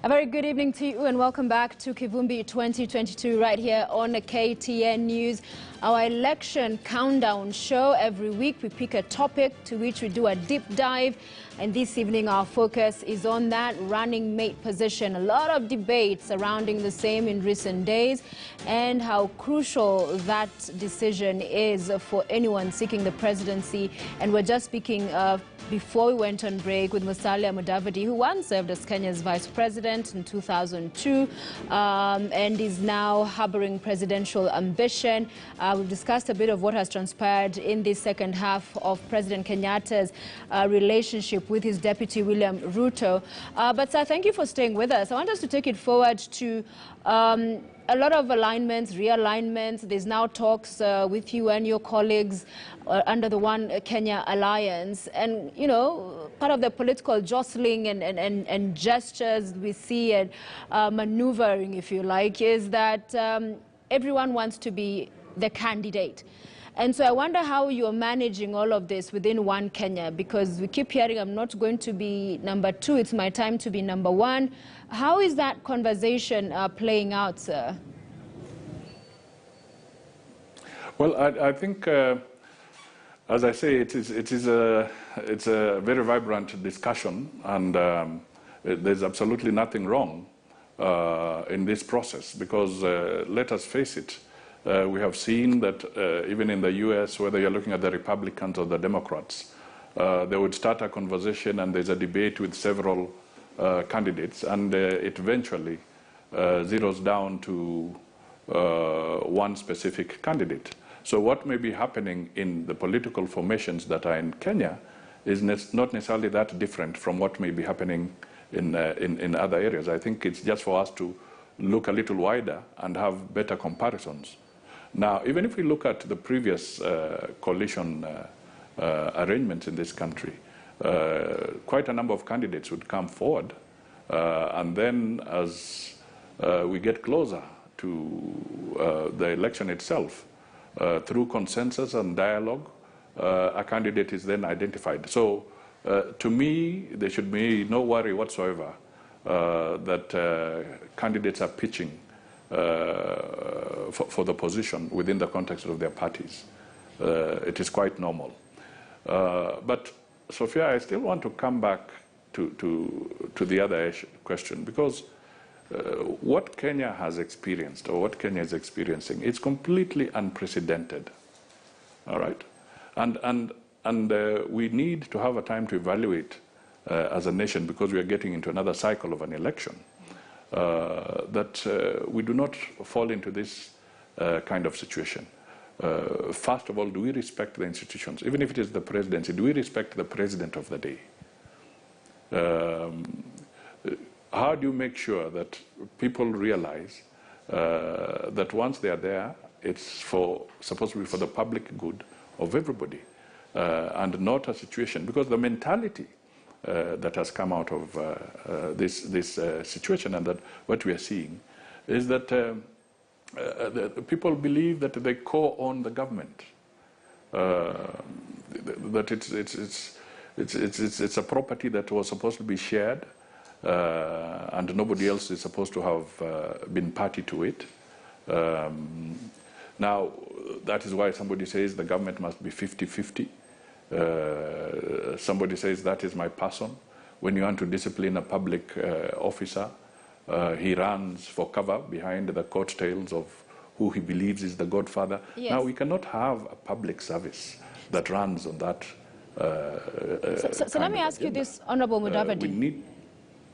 A very good evening to you and welcome back to KIVUMBI 2022 right here on KTN News. Our election countdown show. Every week we pick a topic to which we do a deep dive, and this evening our focus is on that running mate position. A lot of debate surrounding the same in recent days and how crucial that decision is for anyone seeking the presidency. And we're just speaking before we went on break with Musalia Mudavadi, who once served as Kenya's vice president in 2002 and is now harboring presidential ambition. We've discussed a bit of what has transpired in the second half of President Kenyatta's relationship with his deputy William Ruto. But sir, thank you for staying with us. I want us to take it forward to a lot of alignments, realignments. There's now talks with you and your colleagues under the One Kenya Alliance. And, you know, part of the political jostling and gestures we see and maneuvering, if you like, is that everyone wants to be the candidate. And so I wonder how you're managing all of this within One Kenya, because we keep hearing, I'm not going to be number two, it's my time to be number one. How is that conversation playing out, sir? Well, I think, as I say, it's a very vibrant discussion, and there's absolutely nothing wrong in this process, because let us face it, we have seen that even in the US, whether you're looking at the Republicans or the Democrats, they would start a conversation and there's a debate with several candidates, and it eventually zeroes down to one specific candidate. So what may be happening in the political formations that are in Kenya is not necessarily that different from what may be happening in other areas. I think it's just for us to look a little wider and have better comparisons. Now, even if we look at the previous coalition arrangements in this country, quite a number of candidates would come forward, and then as we get closer to the election itself, through consensus and dialogue, a candidate is then identified. So to me, there should be no worry whatsoever that candidates are pitching for the position within the context of their parties. It is quite normal. But Sophia, I still want to come back to the other question, because what Kenya has experienced, or what Kenya is experiencing, is completely unprecedented. All right, and we need to have a time to evaluate as a nation, because we are getting into another cycle of an election. That we do not fall into this kind of situation. First of all, do we respect the institutions? Even if it is the presidency, do we respect the president of the day? How do you make sure that people realize that once they are there, it's supposed to be for the public good of everybody, and not a situation? Because the mentality that has come out of this situation, and that what we are seeing, is that the people believe that they co-own the government, that it's a property that was supposed to be shared, and nobody else is supposed to have been party to it. Now, that is why somebody says the government must be 50-50. Somebody says that is my person. When you want to discipline a public officer, he runs for cover behind the coattails of who he believes is the godfather. Yes. Now, we cannot have a public service that runs on that. So let me ask you this, Honorable Mudavadi.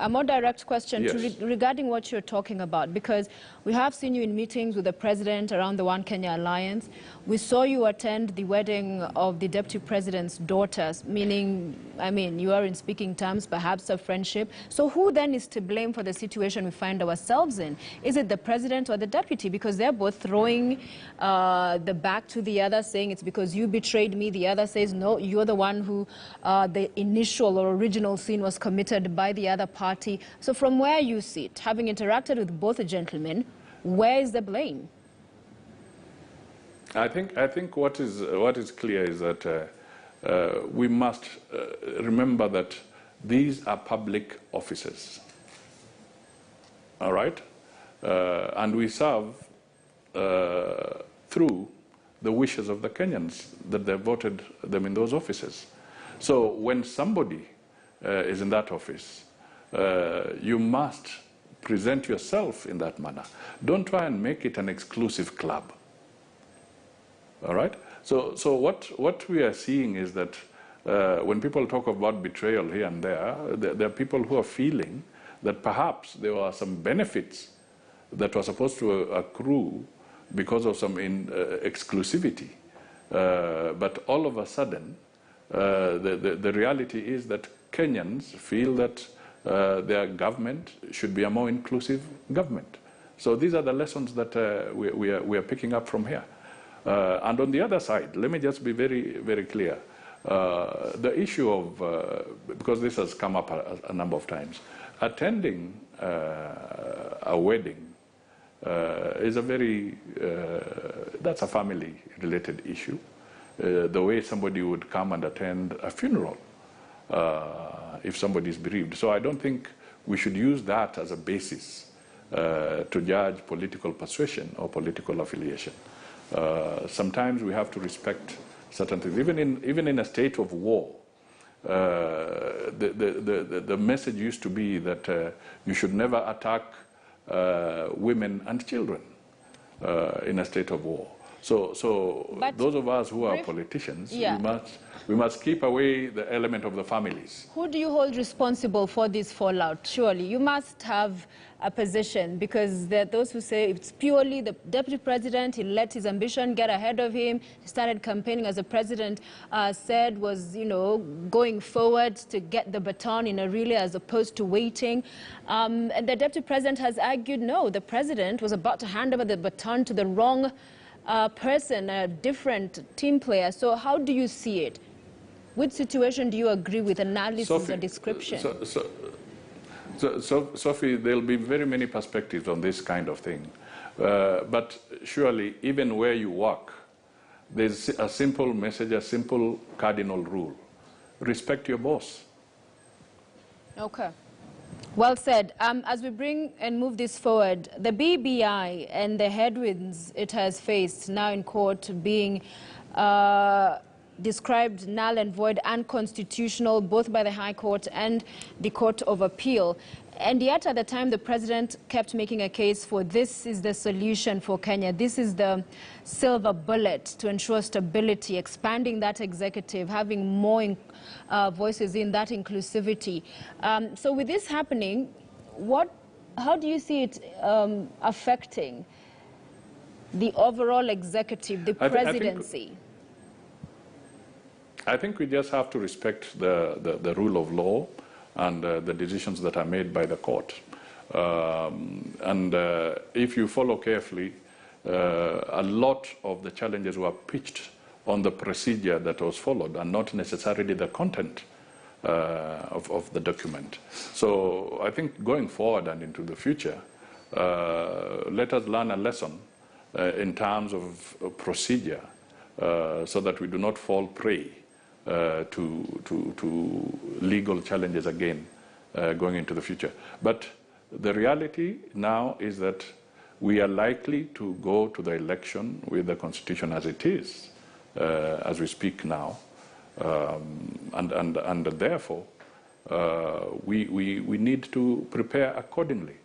A more direct question, yes, regarding what you're talking about, because we have seen you in meetings with the president around the One Kenya Alliance. We saw you attend the wedding of the deputy president's daughters, meaning, I mean, you are in speaking terms, perhaps of friendship. So who then is to blame for the situation we find ourselves in? Is it the president or the deputy? Because they're both throwing the back to the other, saying it's because you betrayed me. The other says, no, you're the one who the initial or original sin was committed by the other party. So from where you sit, having interacted with both gentlemen, where is the blame? I think what is clear is that we must remember that these are public offices. all right? And we serve through the wishes of the Kenyans that they voted them in those offices. So when somebody is in that office, you must present yourself in that manner. Don't try and make it an exclusive club. All right? So what we are seeing is that when people talk about betrayal here and there are people who are feeling that perhaps there are some benefits that were supposed to accrue because of some exclusivity. But all of a sudden, the reality is that Kenyans feel that their government should be a more inclusive government. So these are the lessons that we are picking up from here. And on the other side, let me just be very, very clear. The issue of, because this has come up a number of times, attending a wedding is a very, that's a family-related issue. The way somebody would come and attend a funeral if somebody is bereaved. So I don't think we should use that as a basis to judge political persuasion or political affiliation. Sometimes we have to respect certain things. Even in a state of war, the message used to be that you should never attack women and children in a state of war. So those of us who are politicians, we must keep away the element of the families. Who do you hold responsible for this fallout? Surely you must have a position, because there are those who say it's purely the deputy president. He let his ambition get ahead of him. He started campaigning, as the president said, was, you know, going forward to get the baton in a relay as opposed to waiting. And the deputy president has argued, no, the president was about to hand over the baton to the wrong person, a different team player. So how do you see it? Which situation do you agree with, analysis or description? So, Sophie, there'll be very many perspectives on this kind of thing. But surely, even where you work, there's a simple message, a simple cardinal rule. Respect your boss. Okay. Well said. As we bring and move this forward, the BBI and the headwinds it has faced now in court being described null and void, unconstitutional, both by the High Court and the Court of Appeal. And yet, at the time, the president kept making a case for this is the solution for Kenya. This is the silver bullet to ensure stability, expanding that executive, having more voices in that inclusivity. So with this happening, how do you see it affecting the overall executive, the presidency? I think we just have to respect the rule of law and the decisions that are made by the court. If you follow carefully, a lot of the challenges were pitched on the procedure that was followed and not necessarily the content of the document. So I think going forward and into the future, let us learn a lesson in terms of procedure so that we do not fall prey to legal challenges again going into the future. But the reality now is that we are likely to go to the election with the Constitution as it is, as we speak now. And therefore, we need to prepare accordingly.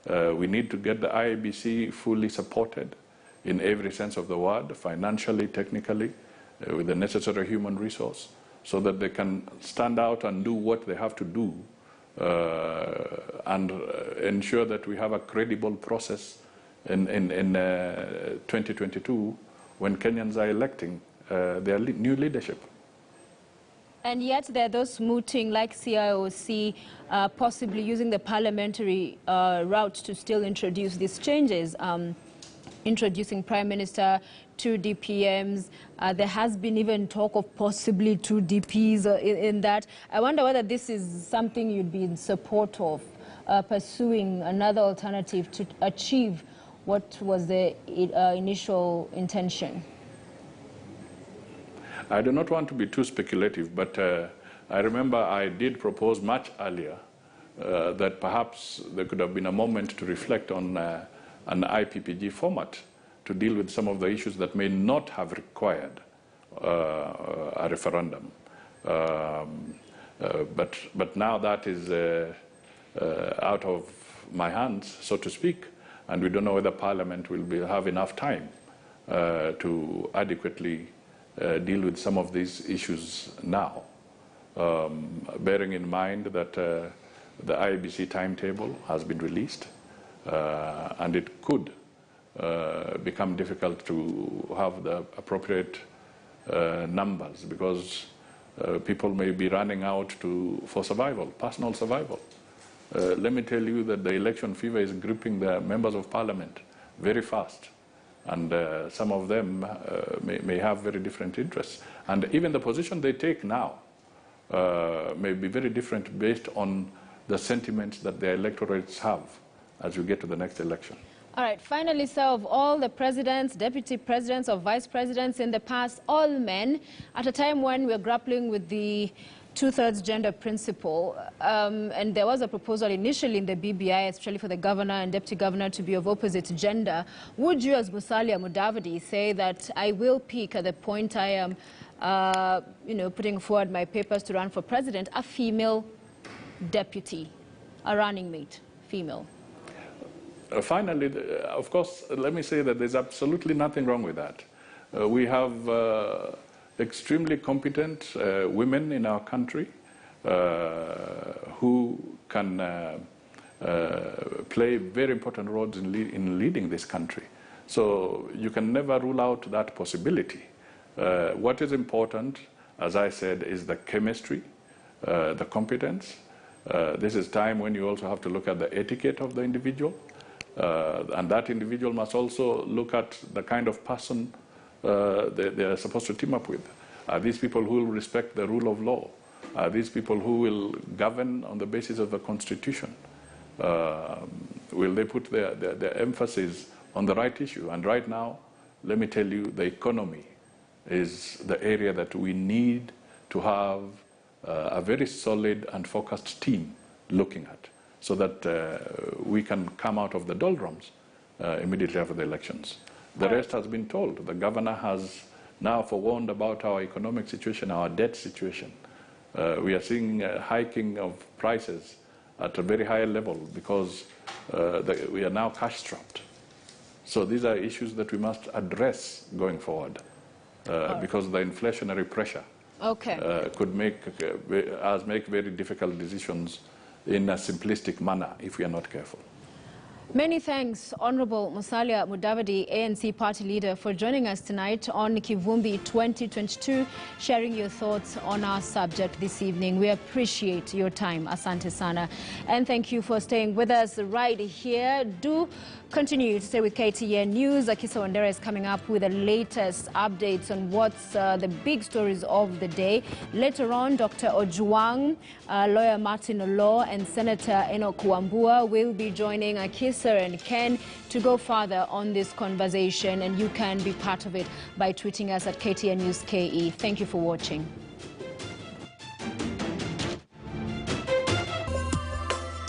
We need to get the IEBC fully supported in every sense of the word, financially, technically, with the necessary human resource, so that they can stand out and do what they have to do and ensure that we have a credible process in 2022 when Kenyans are electing their new leadership. And yet there are those mooting, like CIOC, possibly using the parliamentary route to still introduce these changes. Introducing Prime Minister, 2 DPMs. There has been even talk of possibly 2 DPs in that. I wonder whether this is something you'd be in support of, pursuing another alternative to achieve what was the initial intention. I do not want to be too speculative, but I remember I did propose much earlier that perhaps there could have been a moment to reflect on an IPPG format to deal with some of the issues that may not have required a referendum. But now that is out of my hands, so to speak, and we don't know whether Parliament will have enough time to adequately deal with some of these issues now, bearing in mind that the IEBC timetable has been released, and it could become difficult to have the appropriate numbers, because people may be running out for survival, personal survival. Let me tell you that the election fever is gripping the members of Parliament very fast, and some of them may have very different interests. And even the position they take now may be very different based on the sentiments that their electorates have as we get to the next election. All right, finally, sir, of all the presidents, deputy presidents, or vice presidents in the past, all men, at a time when we're grappling with the two-thirds gender principle, and there was a proposal initially in the BBI, especially for the governor and deputy governor to be of opposite gender, would you, as Musalia Mudavadi, say that I will pick at the point I am, putting forward my papers to run for president, a female deputy, a running mate, female? Finally, of course, let me say that there's absolutely nothing wrong with that. We have extremely competent women in our country who can play very important roles in leading this country. So you can never rule out that possibility. What is important, as I said, is the chemistry, the competence. This is time when you also have to look at the etiquette of the individual. And that individual must also look at the kind of person they are supposed to team up with. Are these people who will respect the rule of law? Are these people who will govern on the basis of the Constitution? Will they put their emphasis on the right issue? And right now, let me tell you, the economy is the area that we need to have a very solid and focused team looking at, so that we can come out of the doldrums immediately after the elections. The rest has been told. The governor has now forewarned about our economic situation, our debt situation. We are seeing a hiking of prices at a very high level because we are now cash-strapped. So these are issues that we must address going forward, because the inflationary pressure could make us make very difficult decisions in a simplistic manner if we are not careful. Many thanks, Honorable Musalia Mudavadi, ANC party leader, for joining us tonight on KIVUMBI 2022, sharing your thoughts on our subject this evening. We appreciate your time, Asante Sana. And thank you for staying with us right here. Do continue to stay with KTN News. Akisa Wandera is coming up with the latest updates on what's the big stories of the day. Later on, Dr. Ojwang, lawyer Martin Olo, and Senator Enoch Wambua will be joining Akisa and Ken to go further on this conversation, and you can be part of it by tweeting us at KTN News KE. Thank you for watching.